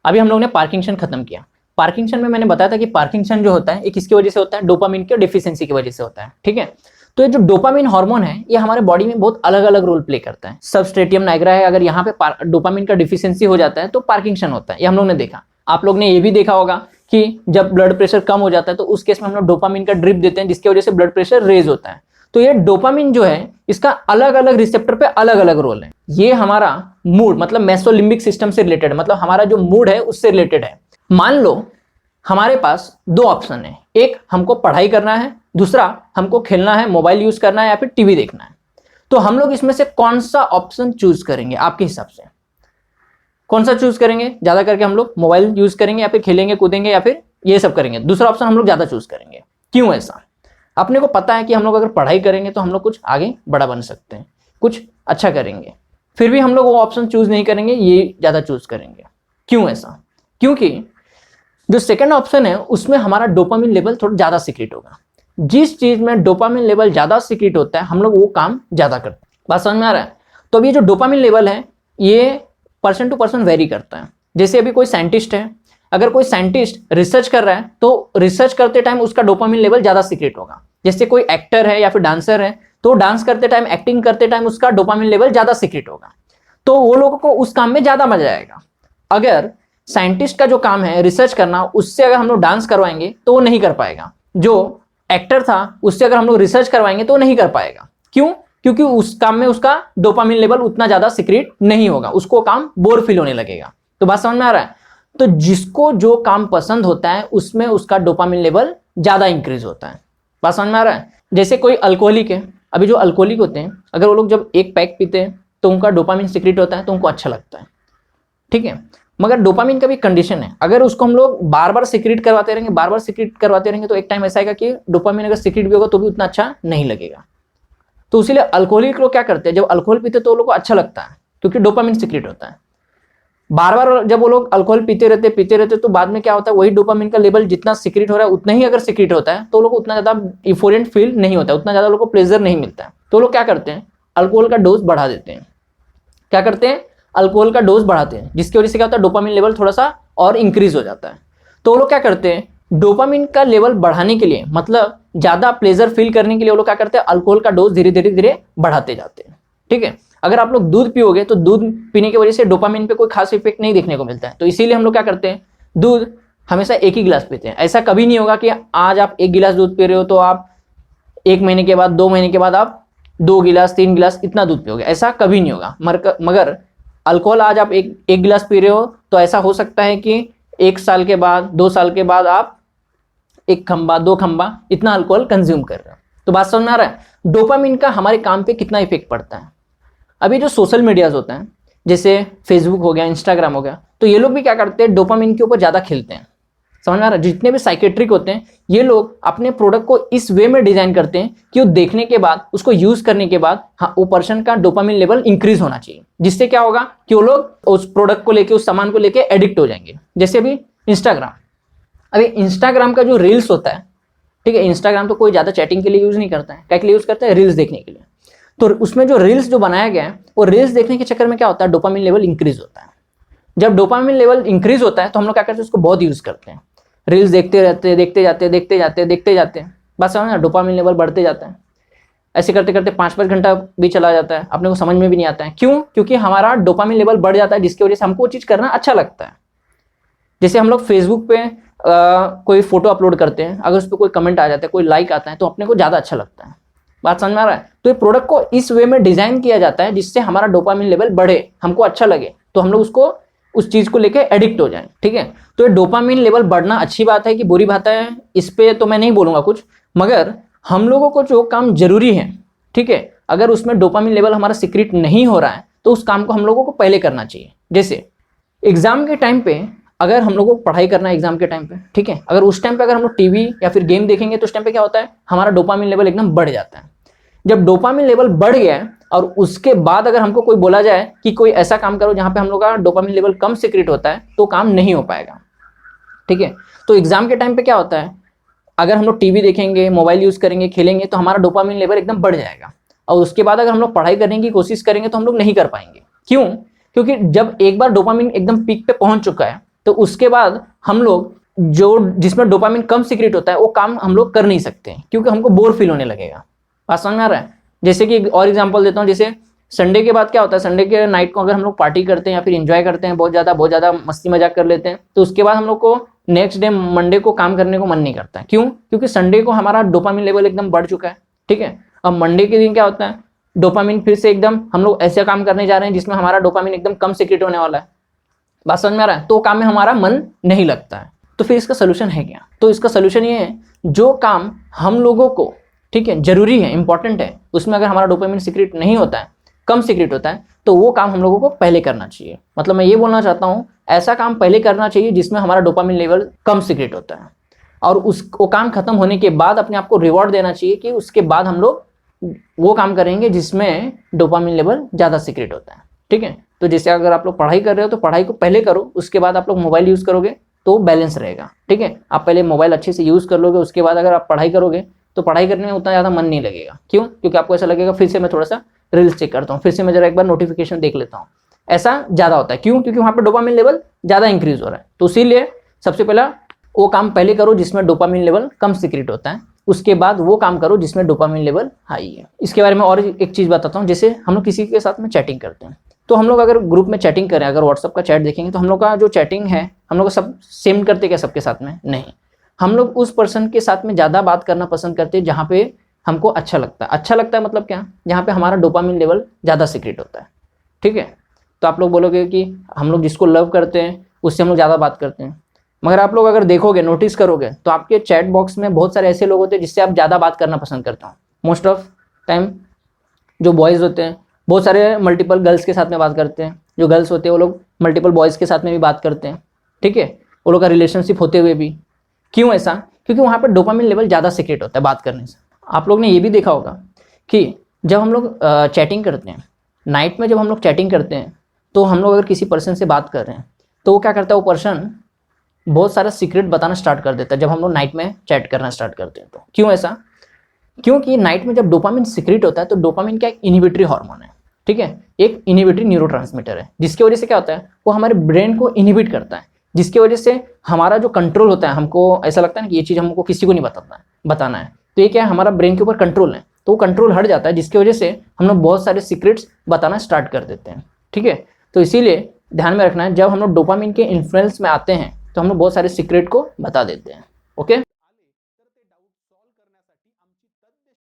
अभी हम लोग ने पार्किंसन खत्म किया। पार्किंसन में मैंने बताया था कि पार्किंसन जो होता है ये किसकी वजह से होता है, डोपामिन की डिफिशियंसी की वजह से होता है। ठीक है, तो ये जो डोपामिन हार्मोन है ये हमारे बॉडी में बहुत अलग अलग रोल प्ले करता है। सबस्ट्रेटियम नाइग्रा है, अगर यहाँ पे डोपामिन का डिफिशियंसी हो जाता है तो पार्किंसन होता है, ये हम लोग ने देखा। आप लोग ने ये भी देखा होगा कि जब ब्लड प्रेशर कम हो जाता है तो उस केस में हम लोग डोपामिन का ड्रिप देते हैं जिसकी वजह से ब्लड प्रेशर रेज होता है। तो ये डोपामिन जो है इसका अलग अलग रिसेप्टर पे अलग अलग रोल है। ये हमारा मूड मतलब मेसोलिम्बिक सिस्टम से रिलेटेड, मतलब हमारा जो मूड है उससे रिलेटेड है। मान लो हमारे पास दो ऑप्शन है, एक हमको पढ़ाई करना है, दूसरा हमको खेलना है, मोबाइल यूज करना है या फिर टीवी देखना है। तो हम लोग इसमें से कौन सा ऑप्शन चूज करेंगे आपके हिसाब से? कौन सा चूज करेंगे? ज्यादा करके हम लोग मोबाइल यूज करेंगे या फिर खेलेंगे कूदेंगे या फिर ये सब करेंगे? दूसरा ऑप्शन हम लोग ज्यादा चूज करेंगे। क्यों ऐसा? अपने को पता है कि हम लोग अगर पढ़ाई करेंगे तो हम लोग कुछ आगे बड़ा बन सकते हैं, कुछ अच्छा करेंगे, फिर भी हम लोग वो ऑप्शन चूज नहीं करेंगे, ये ज्यादा चूज करेंगे। क्यों ऐसा? क्योंकि जो सेकंड ऑप्शन है उसमें हमारा डोपामिन लेवल थोड़ा ज्यादा सीक्रेट होगा। जिस चीज में डोपामिन लेवल ज्यादा सीक्रेट होता है हम लोग वो काम ज्यादा करते हैं। बात समझ में आ रहा है? तो अभी ये जो डोपामिन लेवल है ये पर्सन टू पर्सन वेरी करता है। जैसे अभी कोई साइंटिस्ट है, अगर कोई साइंटिस्ट रिसर्च कर रहा है तो रिसर्च करते टाइम उसका डोपामिन लेवल ज्यादा सीक्रेट होगा। जैसे कोई एक्टर है या फिर डांसर है तो डांस करते टाइम, एक्टिंग करते टाइम उसका डोपामिन लेवल ज्यादा सीक्रेट होगा, तो वो लोगों को उस काम में ज्यादा मजा आएगा। अगर साइंटिस्ट का जो काम है रिसर्च करना, उससे अगर हम लोग डांस करवाएंगे तो वो नहीं कर पाएगा। जो एक्टर था उससे अगर हम लोग रिसर्च करवाएंगे तो नहीं कर पाएगा। क्यों? क्योंकि उस काम में उसका डोपामिन लेवल उतना ज्यादा सीक्रेट नहीं होगा, उसको काम बोर फील होने लगेगा। तो बात समझ में आ रहा है? तो जिसको जो काम पसंद होता है उसमें उसका डोपामिन लेवल ज्यादा इंक्रीज होता है। बात समझ में आ रहा है? जैसे कोई अल्कोहलिक है, अभी जो अल्कोहलिक होते हैं अगर वो लोग जब एक पैक पीते हैं तो उनका डोपामिन सीक्रेट होता है तो उनको अच्छा लगता है। ठीक है, मगर डोपामिन का भी कंडीशन है। अगर उसको हम लोग बार बार सीक्रेट करवाते रहेंगे, बार बार सीक्रेट करवाते रहेंगे तो एक टाइम ऐसा आएगा कि डोपामिन अगर सीक्रेट भी होगा तो भी उतना अच्छा नहीं लगेगा। तो इसीलिए अल्कोहलिक लोग क्या करते हैं, जब अल्कोहल पीते तो वो लोग को अच्छा लगता है क्योंकि डोपामिन सीक्रेट होता है। बार बार जब वो लोग अल्कोहल पीते रहते तो बाद में क्या होता है, वही डोपामिन का लेवल जितना सीक्रेट हो रहा है उतना ही अगर सीक्रेट होता है तो लोग उतना ज्यादा इफोरेंट फील नहीं होता है, उतना ज्यादा लोग को प्लेजर नहीं मिलता है। तो लोग क्या करते हैं, अल्कोहल का डोज बढ़ा देते हैं। क्या करते हैं? अल्कोहल का डोज बढ़ाते हैं, जिसकी वजह से क्या होता है, डोपामिन लेवल थोड़ा सा और इंक्रीज हो जाता है। तो वो लोग क्या करते हैं, डोपामिन का लेवल बढ़ाने के लिए, मतलब ज्यादा प्लेजर फील करने के लिए वो लोग क्या करते हैं, अल्कोहल का डोज धीरे धीरे बढ़ाते जाते हैं। ठीक है, अगर आप लोग दूध पियोगे तो दूध पीने की वजह से डोपामिन पे कोई खास इफेक्ट नहीं देखने को मिलता है, तो इसीलिए हम लोग क्या करते हैं, दूध हमेशा एक ही गिलास पीते हैं। ऐसा कभी नहीं होगा कि आज आप एक गिलास दूध पी रहे हो तो आप 1 महीने के बाद, 2 महीने के बाद आप 2 गिलास 3 गिलास इतना दूध पियोगे, ऐसा कभी नहीं होगा। मगर अल्कोहल आज आप एक गिलास पी रहे हो तो ऐसा हो सकता है कि 1 साल के बाद, 2 साल के बाद आप 1 खंबा 2 खंबा इतना अल्कोहल कंज्यूम कर रहे हो। तो बात समझ में आ रहा है डोपामिन का हमारे काम पे कितना इफेक्ट पड़ता है। अभी जो सोशल मीडियाज होते हैं जैसे फेसबुक हो गया, इंस्टाग्राम हो गया, तो ये लोग भी क्या करते हैं, डोपामिन के ऊपर ज्यादा खेलते हैं। समझ में आ रहा है? जितने भी साइकेट्रिक होते हैं ये लोग अपने प्रोडक्ट को इस वे में डिजाइन करते हैं कि वो देखने के बाद, उसको यूज करने के बाद, हाँ, वो पर्सन का डोपामिन लेवल इंक्रीज होना चाहिए, जिससे क्या होगा कि वो लोग उस प्रोडक्ट को लेके, उस सामान को लेके एडिक्ट हो जाएंगे। जैसे अभी इंस्टाग्राम का जो रील्स होता है, ठीक है, इंस्टाग्राम तो कोई ज्यादा चैटिंग के लिए यूज नहीं करता है, क्या के लिए यूज करता है, रील्स देखने के लिए। तो उसमें जो रील्स जो बनाया गया है वो रील्स देखने के चक्कर में क्या होता है, डोपामिन लेवल इंक्रीज होता है। जब डोपामिन लेवल इंक्रीज होता है तो हम लोग क्या करते हैं, उसको बहुत यूज करते हैं, रील्स देखते रहते हैं, देखते जाते हैं, बस समझ ना, डोपामिन लेवल बढ़ते जाता है। ऐसे करते करते 5-5 घंटा भी चला जाता है, अपने को समझ में भी नहीं आता है। क्यों? क्योंकि हमारा डोपामिन लेवल बढ़ जाता है, जिसकी वजह से हमको वो चीज करना अच्छा लगता है। जैसे हम लोग फेसबुक पे कोई फोटो अपलोड करते हैं, अगर उस पर कोई कमेंट आ जाता है, कोई लाइक आता है, तो अपने को ज्यादा अच्छा लगता है। बात समझ में आ रहा है? तो ये प्रोडक्ट को इस वे में डिजाइन किया जाता है जिससे हमारा डोपामिन लेवल बढ़े, हमको अच्छा लगे, तो हम लोग उसको उस चीज को लेके एडिक्ट हो जाएं। ठीक है, तो ये डोपामिन लेवल बढ़ना अच्छी बात है कि बुरी बात है, इस पे तो मैं नहीं बोलूंगा कुछ, मगर हम लोगों को जो काम जरूरी है, ठीक है, अगर उसमें डोपामिन लेवल हमारा सीक्रेट नहीं हो रहा है तो उस काम को हम लोगों को पहले करना चाहिए। जैसे एग्जाम के टाइम पे अगर हम लोगों को पढ़ाई करना है एग्जाम के टाइम पे, ठीक है, अगर उस टाइम पे अगर हम लोग टीवी या फिर गेम देखेंगे तो उस टाइम पे क्या होता है, हमारा डोपामिन लेवल एकदम बढ़ जाता है। जब डोपामिन लेवल बढ़ गया है और उसके बाद अगर हमको कोई बोला जाए कि कोई ऐसा काम करो जहां पे हम लोग का डोपामिन लेवल कम सीक्रेट होता है, तो काम नहीं हो पाएगा। ठीक है, तो एग्जाम के टाइम पे क्या होता है, अगर हम लोग टीवी देखेंगे, मोबाइल यूज करेंगे, खेलेंगे, तो हमारा डोपामिन लेवल एकदम बढ़ जाएगा, और उसके बाद अगर हम लोग पढ़ाई करने की कोशिश करेंगे तो हम लोग नहीं कर पाएंगे। क्यों? क्योंकि जब एक बार डोपामिन एकदम पीक पे पहुंच चुका है तो उसके बाद हम लोग जो जिसमें डोपामिन कम सीक्रेट होता है वो काम हम लोग कर नहीं सकते क्योंकि हमको बोर फील होने लगेगा। बात समझ में आ रहा है? जैसे कि और एग्जांपल देता हूँ, जैसे संडे के बाद क्या होता है, संडे के नाइट को अगर हम लोग पार्टी करते हैं या फिर एंजॉय करते हैं, बहुत ज़्यादा मस्ती मजाक कर लेते हैं, तो उसके बाद हम लोग को नेक्स्ट डे मंडे को काम करने को मन नहीं करता है। क्यों? क्योंकि संडे को हमारा डोपामिन लेवल एकदम बढ़ चुका है। ठीक है, अब मंडे के दिन क्या होता है, डोपामिन फिर से एकदम हम लोग ऐसे काम करने जा रहे हैं जिसमें हमारा डोपामिन एकदम कम सीक्रेट होने वाला है। बात समझ में आ रहा है? तो काम में हमारा मन नहीं लगता है। तो फिर इसका सोल्यूशन है क्या? तो इसका सोल्यूशन ये है, जो काम हम लोगों को, ठीक है, जरूरी है, इंपॉर्टेंट है, उसमें अगर हमारा डोपामिन सीक्रेट नहीं होता है, कम सीक्रेट होता है, तो वो काम हम लोगों को पहले करना चाहिए। मतलब मैं ये बोलना चाहता हूँ, ऐसा काम पहले करना चाहिए जिसमें हमारा डोपामिन लेवल कम सीक्रेट होता है, और वो काम खत्म होने के बाद अपने आप को रिवॉर्ड देना चाहिए कि उसके बाद हम लोग वो काम करेंगे जिसमें डोपामिन लेवल ज़्यादा सीक्रेट होता है। ठीक है, तो जैसे अगर आप लोग पढ़ाई कर रहे हो तो पढ़ाई को पहले करो, उसके बाद आप लोग मोबाइल यूज़ करोगे तो बैलेंस रहेगा। ठीक है, आप पहले मोबाइल अच्छे से यूज़ कर लोगे, उसके बाद अगर आप पढ़ाई करोगे तो पढ़ाई करने में उतना ज़्यादा मन नहीं लगेगा। क्यों? क्योंकि आपको ऐसा लगेगा फिर से मैं थोड़ा सा रील्स चेक करता हूँ, फिर से मैं जरा एक बार नोटिफिकेशन देख लेता हूँ, ऐसा ज़्यादा होता है। क्यों? क्योंकि वहाँ पर डोपामिन लेवल ज़्यादा इंक्रीज हो रहा है। तो इसीलिए सबसे पहला वो काम पहले करो जिसमें डोपामिन लेवल कम सीक्रेट होता है, उसके बाद वो काम करो जिसमें डोपामिन लेवल हाई है। इसके बारे में और एक चीज़ बताता हूँ, जैसे हम लोग किसी के साथ में चैटिंग करते हैं, तो हम लोग अगर ग्रुप में चैटिंग करें, अगर व्हाट्सअप का चैट देखेंगे तो हम लोग का जो चैटिंग है, हम लोग सब सेम करते क्या सबके साथ में? नहीं, हम लोग उस पर्सन के साथ में ज़्यादा बात करना पसंद करते हैं जहाँ पे हमको अच्छा लगता है। अच्छा लगता है मतलब क्या? जहाँ पे हमारा डोपामिन लेवल ज़्यादा सीक्रेट होता है। ठीक है, तो आप लोग बोलोगे कि हम लोग जिसको लव करते हैं उससे हम लोग ज़्यादा बात करते हैं, मगर आप लोग अगर देखोगे, नोटिस करोगे, तो आपके चैट बॉक्स में बहुत सारे ऐसे लोग होते हैं जिससे आप ज़्यादा बात करना पसंद करते हो। मोस्ट ऑफ टाइम जो बॉयज़ होते हैं बहुत सारे मल्टीपल गर्ल्स के साथ में बात करते हैं, जो गर्ल्स होते हैं वो लोग मल्टीपल बॉयज़ के साथ में भी बात करते हैं। ठीक है, वो लोग का रिलेशनशिप होते हुए भी। क्यों ऐसा? क्योंकि वहाँ पर डोपामिन लेवल ज़्यादा सीक्रेट होता है बात करने से। आप लोग ने ये भी देखा होगा कि जब हम लोग चैटिंग करते हैं, नाइट में जब हम लोग चैटिंग करते हैं, तो हम लोग अगर किसी पर्सन से बात कर रहे हैं तो वो क्या करता है, वो पर्सन बहुत सारा सीक्रेट बताना स्टार्ट कर देता है जब हम लोग नाइट में चैट करना स्टार्ट करते हैं। तो क्यों ऐसा? क्योंकि नाइट में जब डोपामिन सीक्रेट होता है तो डोपामिन क्या, एक इनहिबिटरी हार्मोन है। ठीक है, एक इनहिबिटरी न्यूरोट्रांसमीटर है, जिसकी वजह से क्या होता है, वो हमारे ब्रेन को इनहिबिट करता है, जिसकी वजह से हमारा जो कंट्रोल होता है, हमको ऐसा लगता है ना कि ये चीज़ हमको किसी को नहीं बताना है, तो ये क्या है, हमारा ब्रेन के ऊपर कंट्रोल है, तो वो कंट्रोल हट जाता है, जिसकी वजह से हम लोग बहुत सारे सीक्रेट्स बताना स्टार्ट कर देते हैं। ठीक है, तो इसीलिए ध्यान में रखना है, जब हम लोग डोपामिन के इन्फ्लुएंस में आते हैं तो हम लोग बहुत सारे सीक्रेट को बता देते हैं। ओके।